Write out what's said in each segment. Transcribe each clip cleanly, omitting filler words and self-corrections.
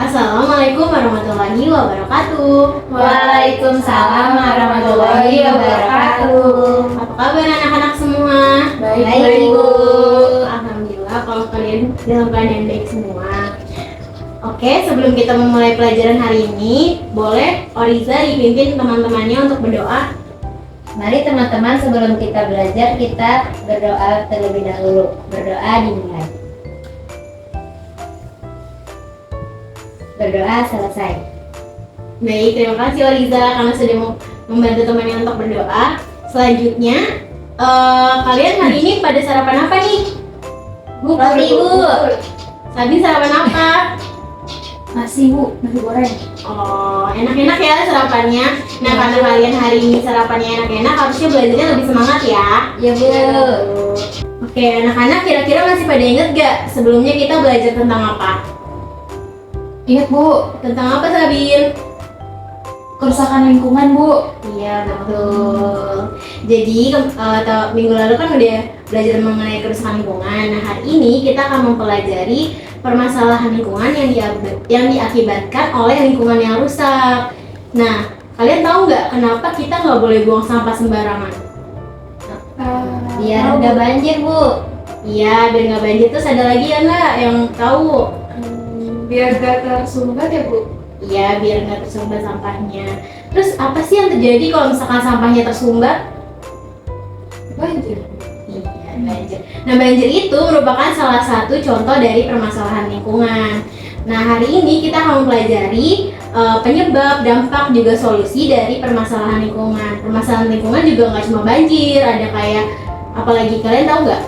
Assalamualaikum warahmatullahi wabarakatuh. Waalaikumsalam warahmatullahi wabarakatuh. Apa kabar anak-anak semua? Baik, Bu. Alhamdulillah kalau kalian dalam keadaan baik semua. Oke, sebelum kita memulai pelajaran hari ini, boleh Oriza dipimpin teman-temannya untuk berdoa. Mari teman-teman, sebelum kita belajar, kita berdoa terlebih dahulu. Berdoa dimulai. Berdoa selesai. Baik, terima kasih Oriza karena sudah membantu temannya untuk berdoa. Selanjutnya, kalian hari ini pada sarapan apa nih? Roti, Bu. Sabi sarapan apa? Nasi, Bu. Nasi goreng. Oh, enak-enak ya sarapannya. Nah, karena kalian hari ini sarapannya enak-enak, harusnya belajarnya lebih semangat ya. Ya, Bu. Oke, anak-anak kira-kira masih pada inget gak sebelumnya kita belajar tentang apa? Ingat, Bu. Tentang apa, Sabin? Kerusakan lingkungan, Bu. Iya, betul. Jadi, minggu lalu kan udah belajar mengenai kerusakan lingkungan. Nah, hari ini kita akan mempelajari permasalahan lingkungan yang diakibatkan oleh lingkungan yang rusak. Nah, kalian tahu nggak kenapa kita nggak boleh buang sampah sembarangan? Biar nggak banjir, Bu. Iya, biar nggak banjir. Terus ada lagi ya nggak yang tahu? Biar gak tersumbat ya, Bu? Iya, biar nggak tersumbat sampahnya. Terus apa sih yang terjadi kalau misalkan sampahnya tersumbat? Banjir. Iya, banjir. Nah, banjir itu merupakan salah satu contoh dari permasalahan lingkungan. Nah, hari ini kita akan mempelajari penyebab, dampak, juga solusi dari permasalahan lingkungan. Permasalahan lingkungan juga nggak cuma banjir, ada kayak apalagi kalian tahu nggak?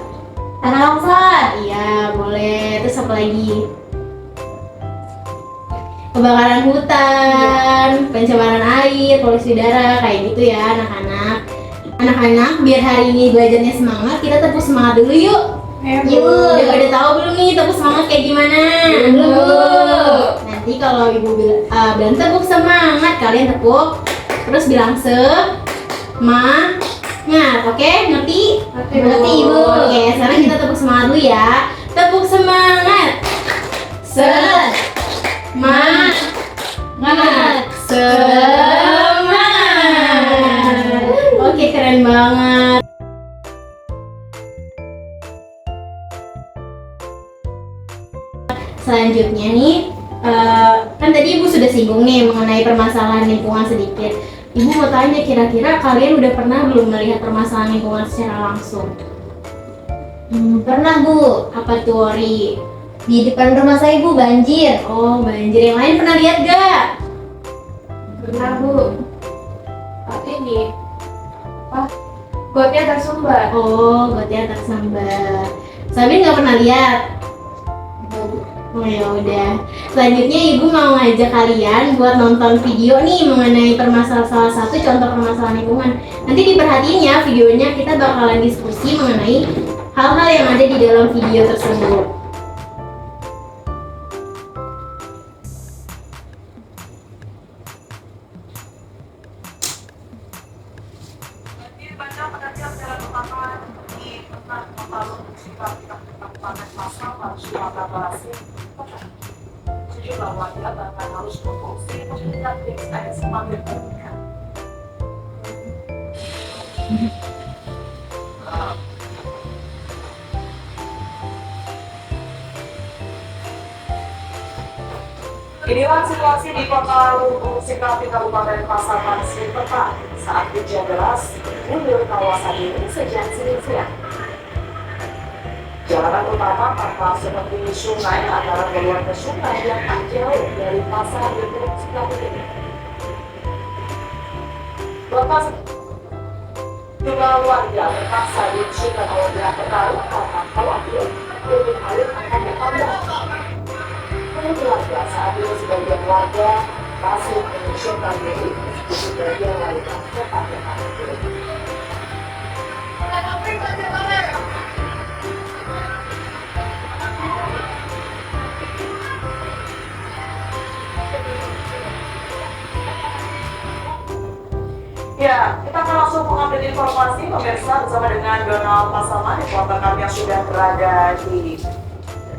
Tanah longsor. Iya, boleh. Terus apa lagi? Kebakaran hutan, pencemaran air, polusi udara, kayak gitu ya anak-anak. Anak-anak, biar hari ini belajarnya semangat, kita tepuk semangat dulu yuk. Yuk. Udah pada tahu belum nih tepuk semangat kayak gimana? Belum. Nanti kalau ibu bilang tepuk semangat, kalian tepuk, terus bilang semangat, oke? Ngerti? Ngerti, Ibu. Oke, sekarang kita tepuk semangat dulu ya. Tepuk semangat. Semangat. Semangat. Oke, keren banget. Selanjutnya nih, kan tadi Ibu sudah singgung nih mengenai permasalahan lingkungan sedikit. Ibu mau tanya, kira-kira kalian udah pernah belum melihat permasalahan lingkungan secara langsung? Pernah, Bu. Apa tuh, Ori? Di depan rumah saya, Bu, banjir. Oh, banjir. Yang lain pernah lihat gak? Benar, Bu. Ini gotnya tersumbat. Oh, gotnya tersambar. Sabin nggak pernah lihat? Oh ya udah. Selanjutnya Ibu mau ngajak kalian buat nonton video nih mengenai salah satu contoh permasalahan lingkungan. Nanti diperhatiin ya videonya, kita bakalan diskusi mengenai hal-hal yang ada di dalam video tersebut. Baca pengertian secara pertama di tengah membangun sikap panen pasal harus kolaborasi. Sejumlah warga bahkan harus berfungsi mengingat fix air semakin meningkat. Inilah situasi di kota Lubuk Sikapi, Kabupaten Pasaman, Sleman saat hujan deras mengguyur kawasan ini sejak Senin siang. Jalanan utama tanpa seperti sungai antara keluar ke sungai yang tak jauh dari pasar Lubuk Sikapi ini. Lepas jumlah warga terpaksa diungsikan oleh pihak bertaruh karena khawatir debit air akan bertambah. Warga saat ini sebagian warga masih mengusulkan diri, sebagian lainnya tetap bertahan. Ya, kita akan langsung mengambil informasi pemirsa bersama dengan Donald Pasaman, reporter kami yang sudah berada di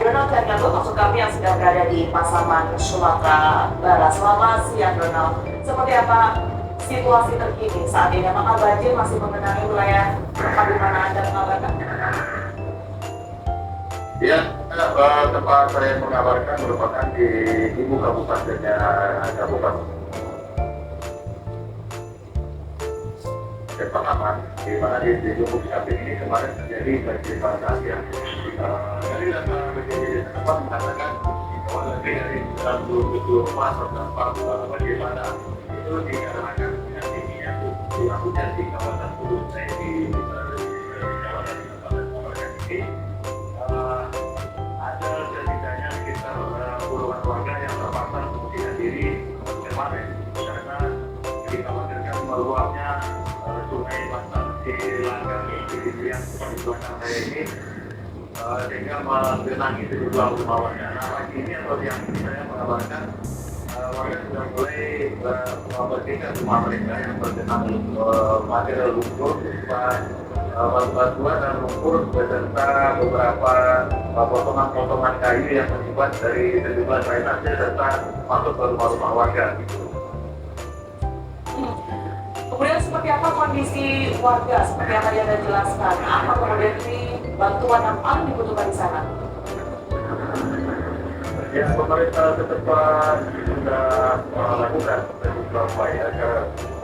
Donald dan Gatot maksud kami yang sedang berada di Pasaman, Sumatera Barat. Selamat siang Donald. Seperti apa situasi terkini saat ini? Apakah banjir masih mengenangi wilayah tempat di mana Anda mengabarkan? Ya, tempat saya mengabarkan merupakan di ibu kabupatennya Kabupaten Pasaman, di mana di Lubuk Samping ini kemarin terjadi banjir bandang yang dari data BPBD setempat mengatakan lebih dari 97 rumah terdampak banjir bandang. Itu dikarenakan dengan tingginya curah hujan di kawasan Kudus di kawasan Kabupaten ini. Ada setidaknya sekitar puluhan warga yang terpaksa mengungsikan diri kemarin karena dikhawatirkan meluapnya sungai Bantar di langgang di yang di belakang saya ini sehingga menggenangi sejumlah rumah warga. Nah, pagi ini atau yang saya mengabarkan warga sudah mulai membersihkan rumah mereka yang tergenang material lumpur berupa batu-batuan dan lumpur beserta beberapa potongan-potongan kayu yang menyumbat dari sejumlah drainase serta masuk ke rumah-rumah warga. Kemudian seperti apa kondisi warga seperti yang tadi Anda jelaskan? Apa kemudian ini bantuan yang paling dibutuhkan di sana? Ya, pemerintah setempat sudah melakukan sejumlah upaya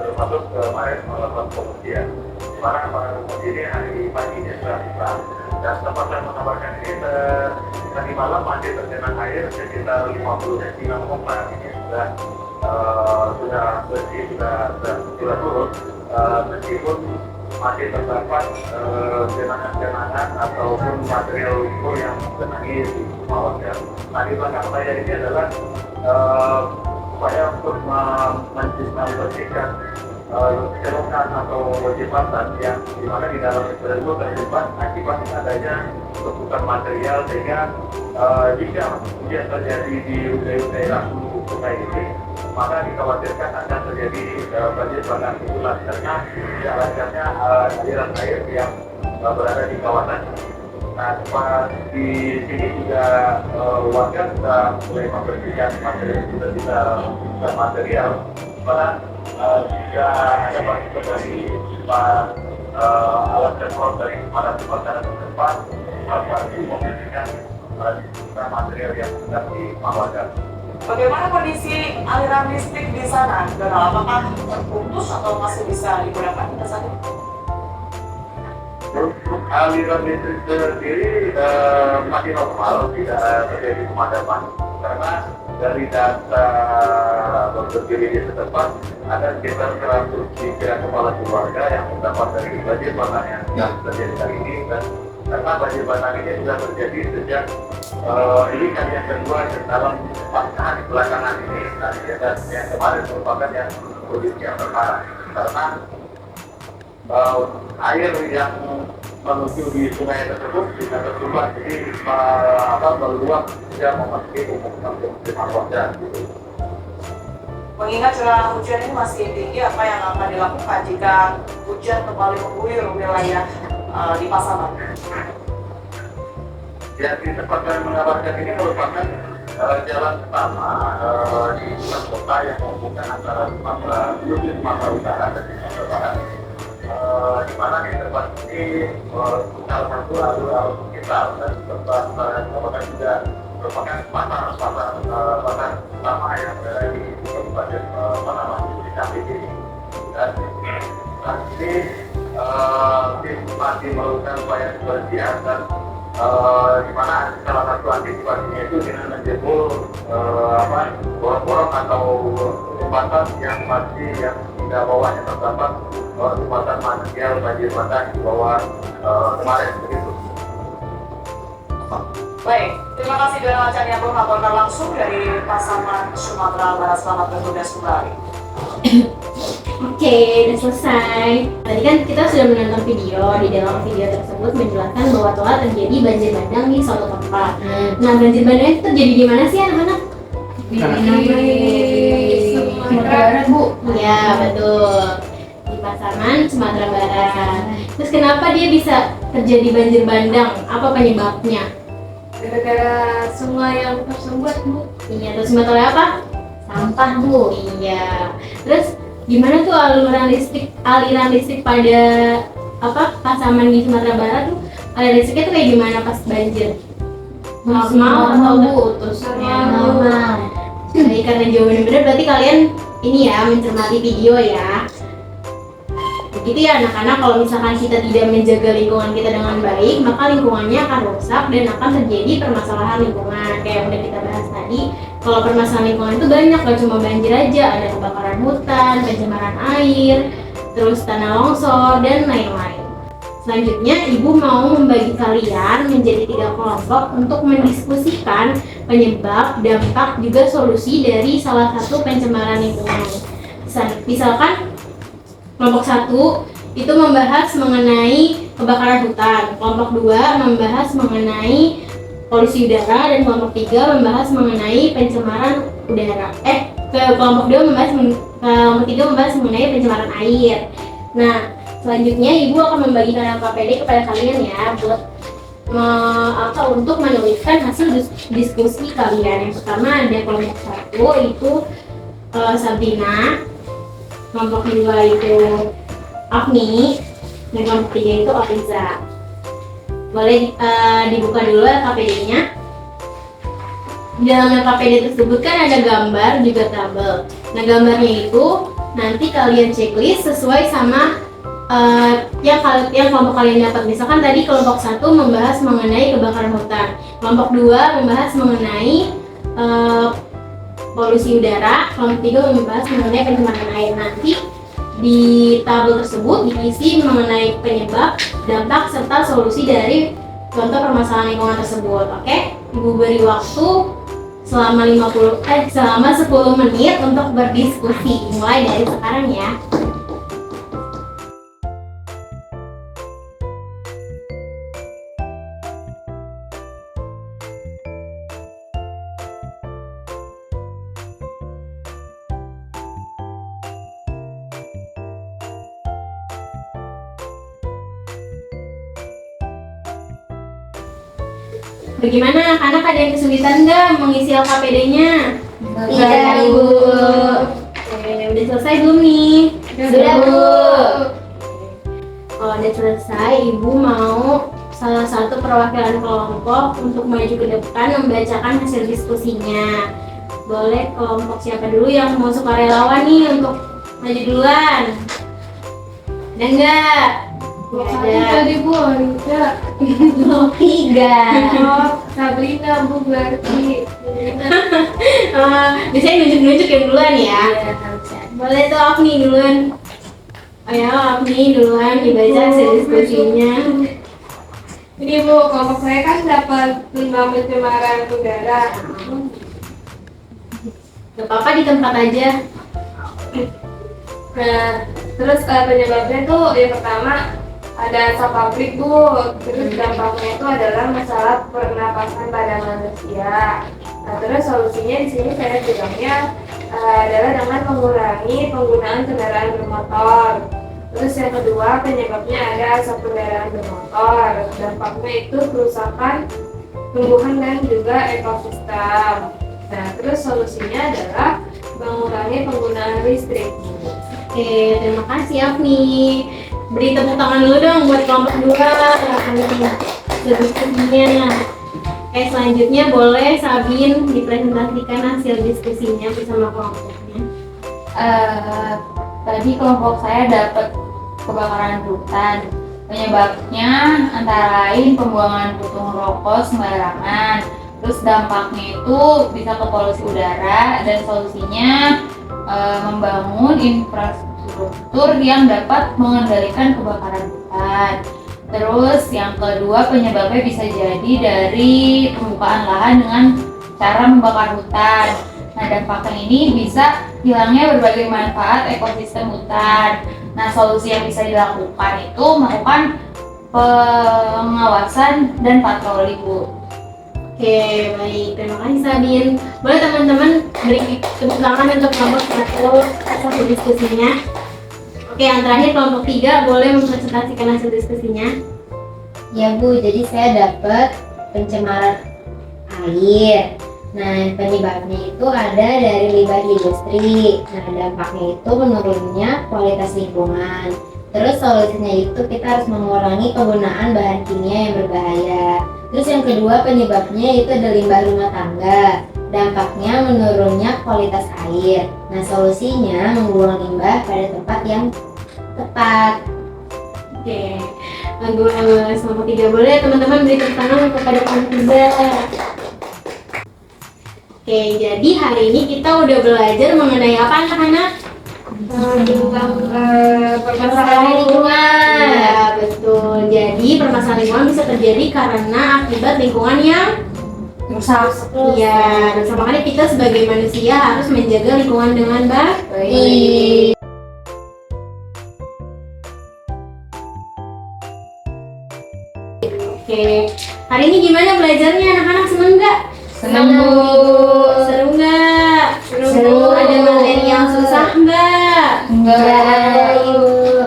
termasuk kemarin melakukan pengungsian. Di mana para pengungsi ini hari paginya sudah tiba dan tempat saya mengabarkan ini tadi malam masih tergenang air sekitar 50 cm, namun saat ini sudah bersih, sudah turun, meskipun masih terdapat genangan-genangan ataupun material lumpur yang menggenangi di rumah warga. Nah, di belakang saya ini adalah upaya untuk membersihkan selokan atau jembatan yang dimana di dalam tersebut terjebak akibat adanya tumpukan material, sehingga jika hujan terjadi di daerah sungai ini maka dikhawatirkan akan terjadi banjir bandang susulan karena tidak lancarnya aliran air yang berada di kawasan. Nah, di sini juga warga sudah mulai membersihkan material, sudah bisa membersihkan material. Karena jika ada bantuan dari alat transport dari pemadam kebakaran setempat, pasti membersihkan material yang sedang dimawarkan. Bagaimana kondisi aliran listrik di sana? Donald, apakah terputus atau masih bisa digunakan hingga saat ini? Untuk aliran listrik sendiri masih normal, tidak terjadi pemadaman karena dari data berdiri di setempat ada sekitar 103 kepala keluarga yang mendapat dari banjir bandang yang terjadi kali ini, dan karena banjir bandang ini sudah terjadi sejak ini kali yang kedua dalam 4 hari belakangan ini, dan yang kemarin merupakan yang kondisi yang terparah karena air yang menuju di sungai tersebut tidak tersumbat, jadi meluap hingga memasuki pemukiman warga. Mengingat curah hujan ini masih tinggi, apa yang akan dilakukan jika hujan kembali mengguyur wilayah di Pasaman? Ya, di tempat saya mengabarkan ini merupakan jalan utama di pusat kota yang menghubungkan antara Sumatera Utara dan Sumatera Barat. Di mana di tempat ini salah satu alur sekitar dan tempat saya mengabarkan juga merupakan pasar utama yang berada di Kabupaten Pasaman di Samping ini. Dan saat ini tim masih melakukan upaya pembersihan dan di mana salah satu antisipasinya itu dengan menjebol borong-borong atau jembatan yang di bawahnya terdapat jembatan material banjir bandang di bawah kemarin begitu. Baik, terima kasih Donald Caniago melaporkan langsung dari Pasaman, Sumatera Barat. Selamat bertugas kembali. Oke, udah selesai. Tadi kan kita sudah menonton video. Di dalam video tersebut menjelaskan bahwa telah terjadi banjir bandang di suatu tempat. Nah, banjir bandang itu terjadi di mana sih anak-anak? Di Sumatera Barat, Bu. Ya, betul. Di Pasaman, Sumatera Barat. Terus kenapa dia bisa terjadi banjir bandang? Apa penyebabnya? Gara-gara semua yang tersumbat, Bu. Iya, terus oleh apa? Sampah, Bu. Iya. Terus gimana tuh aliran listrik pada Pasaman di Sumatera Barat tuh? Aliran listriknya tuh kayak gimana pas banjir? Normal atau udah putus? Normal. Jadi karena jawabannya benar berarti kalian ini ya mencermati video ya. Begitu ya anak-anak, kalau misalkan kita tidak menjaga lingkungan kita dengan baik, maka lingkungannya akan rusak dan akan terjadi permasalahan lingkungan. Kayak yang udah kita bahas tadi, kalau permasalahan lingkungan itu banyak, gak cuma banjir aja, ada kebakaran hutan, pencemaran air, terus tanah longsor, dan lain-lain. Selanjutnya, Ibu mau membagi kalian menjadi 3 kelompok untuk mendiskusikan penyebab, dampak, juga solusi dari salah satu pencemaran lingkungan. Misalkan kelompok 1 itu membahas mengenai kebakaran hutan, kelompok 2 membahas mengenai polusi udara, dan kelompok 3 membahas mengenai pencemaran udara. Kelompok 3 membahas mengenai pencemaran air. Nah, selanjutnya Ibu akan membagikan LKPD kepada kalian ya buat untuk menuliskan hasil diskusi kalian. Yang pertama ada kelompok 1 itu Sabrina, kelompok 2 itu Afni, dan kelompok 3 itu Afiza. Boleh dibuka dulu LKPD-nya. Di dalam LKPD tersebut kan ada gambar juga tabel. Nah, gambarnya itu nanti kalian checklist sesuai sama yang kelompok kalian dapat. Misalkan tadi kelompok 1 membahas mengenai kebakaran hutan, kelompok 2 membahas mengenai polusi udara, kelompok 3 membahas mengenai pencemaran air. Nanti di tabel tersebut diisi mengenai penyebab, dampak, serta solusi dari contoh permasalahan lingkungan tersebut. Oke? Ibu beri waktu selama 10 menit untuk berdiskusi. Mulai dari sekarang ya. Bagaimana anak-anak, ada yang kesulitan nggak mengisi LKPD-nya? Tidak, Ibu. Oke, udah selesai belum nih? Sudah, Bu. Kalau udah selesai, Ibu mau salah satu perwakilan kelompok untuk maju ke depan membacakan hasil diskusinya. Boleh kelompok siapa dulu yang mau sukarelawan nih untuk maju duluan? Ada nggak? Nggak ada. Tadi, Bu, Anita. Kelompok 3. Oh, Sabrina, Bu, berarti. Biasanya nunjuk-nunjuk yang duluan ya. Boleh tuh Afni duluan. Ayo Afni duluan dibaca hasil diskusinya. Ini, Bu, kelompok saya kan dapat tentang pencemaran udara. Gak apa-apa, di tempat aja. Nah, terus penyebabnya tuh yang pertama ada asap pabrik, Bu. Terus dampaknya itu adalah masalah pernapasan pada manusia. Nah, terus solusinya di sini saya bilangnya adalah dengan mengurangi penggunaan kendaraan bermotor. Terus yang kedua, penyebabnya ada asap kendaraan bermotor. Dampaknya itu kerusakan tumbuhan dan juga ekosistem. Nah, terus solusinya adalah mengurangi penggunaan listrik. Oke, terima kasih Afni. Beri tepuk tangan dulu dong buat kelompok 2. Diskusinya. Oke, selanjutnya boleh Sabin dipresentasikan hasil diskusinya bersama kelompoknya. Tadi kelompok saya dapat kebakaran hutan. Penyebabnya antara lain pembuangan puntung rokok sembarangan. Terus dampaknya itu bisa ke polusi udara, dan solusinya membangun infrastruktur yang dapat mengendalikan kebakaran hutan. Terus yang kedua, penyebabnya bisa jadi dari pembukaan lahan dengan cara membakar hutan. Nah, dampaknya ini bisa hilangnya berbagai manfaat ekosistem hutan. Nah, solusi yang bisa dilakukan itu melakukan pengawasan dan patroli, Bu. Oke, baik. Terima kasih Sabin. Boleh teman-teman beri tepuk tangan untuk kelompok 1 hasil diskusinya. Oke, yang terakhir kelompok 3 boleh mempresentasikan hasil diskusinya. Ya, Bu, jadi saya dapat pencemaran air. Nah, penyebabnya itu ada dari limbah industri. Nah, dampaknya itu menurunnya kualitas lingkungan. Terus solusinya itu kita harus mengurangi penggunaan bahan kimia yang berbahaya. Terus yang kedua penyebabnya itu ada limbah rumah tangga. Dampaknya menurunnya kualitas air. Nah, solusinya membuang limbah pada tempat yang tepat. Oke, lagu selama 3 boleh teman-teman beri tepuk tangan kepada Kantiza. Oke, jadi hari ini kita udah belajar mengenai apa anak-anak? Tentang Permasalahan lingkungan. Ya, betul. Jadi permasalahan lingkungan bisa terjadi karena akibat lingkungan yang rusak. iya. Dan makanya kita sebagai manusia harus menjaga lingkungan dengan baik. Oke, hari ini gimana belajarnya anak-anak, seneng nggak? Seneng, Bu. Seru nggak? Seru. Ada materi yang susah nggak? Enggak.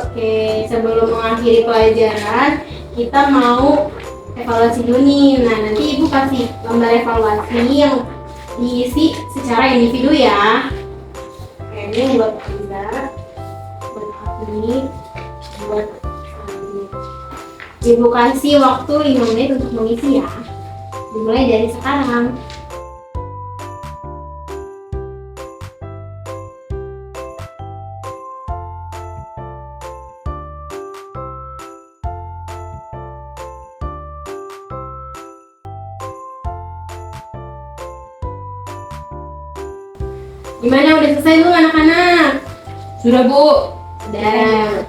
Oke, sebelum mengakhiri pelajaran, kita mau evaluasi dulu nih. Nah, nanti Ibu kasih lembar evaluasi yang diisi secara individu ya. Oke, ini buat Iza, buat Afni, buat Sandi. Ibu kasih waktu 5 menit untuk mengisi ya. Dimulai dari sekarang. Gimana, udah selesai belum anak-anak? Sudah, Bu. Udah.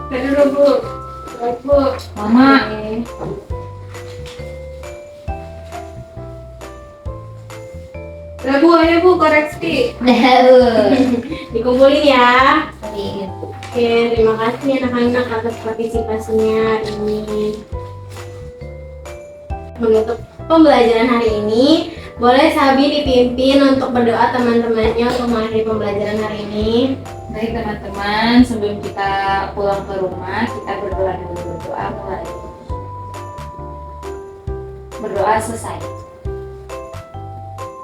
Tadi dulu Bu. Baik Bu. Mama. Oke. Udah Bu, ayo Bu koreksi. Dikumpulin ya. Nih, Oke, terima kasih anak-anak atas partisipasinya hari ini. Menutup pembelajaran hari ini, boleh Sabi dipimpin untuk berdoa teman-temannya untuk mengakhiri pembelajaran hari ini. Baik teman-teman, sebelum kita pulang ke rumah, kita berdoa dulu, berdoa mulai. Berdoa selesai.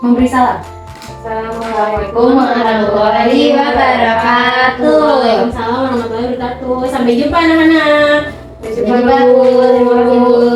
Memberi salam. Assalamualaikum warahmatullahi wabarakatuh. Waalaikumsalam warahmatullahi wabarakatuh. Sampai jumpa anak-anak. Sampai jumpa Bu. Terima kasih Bu.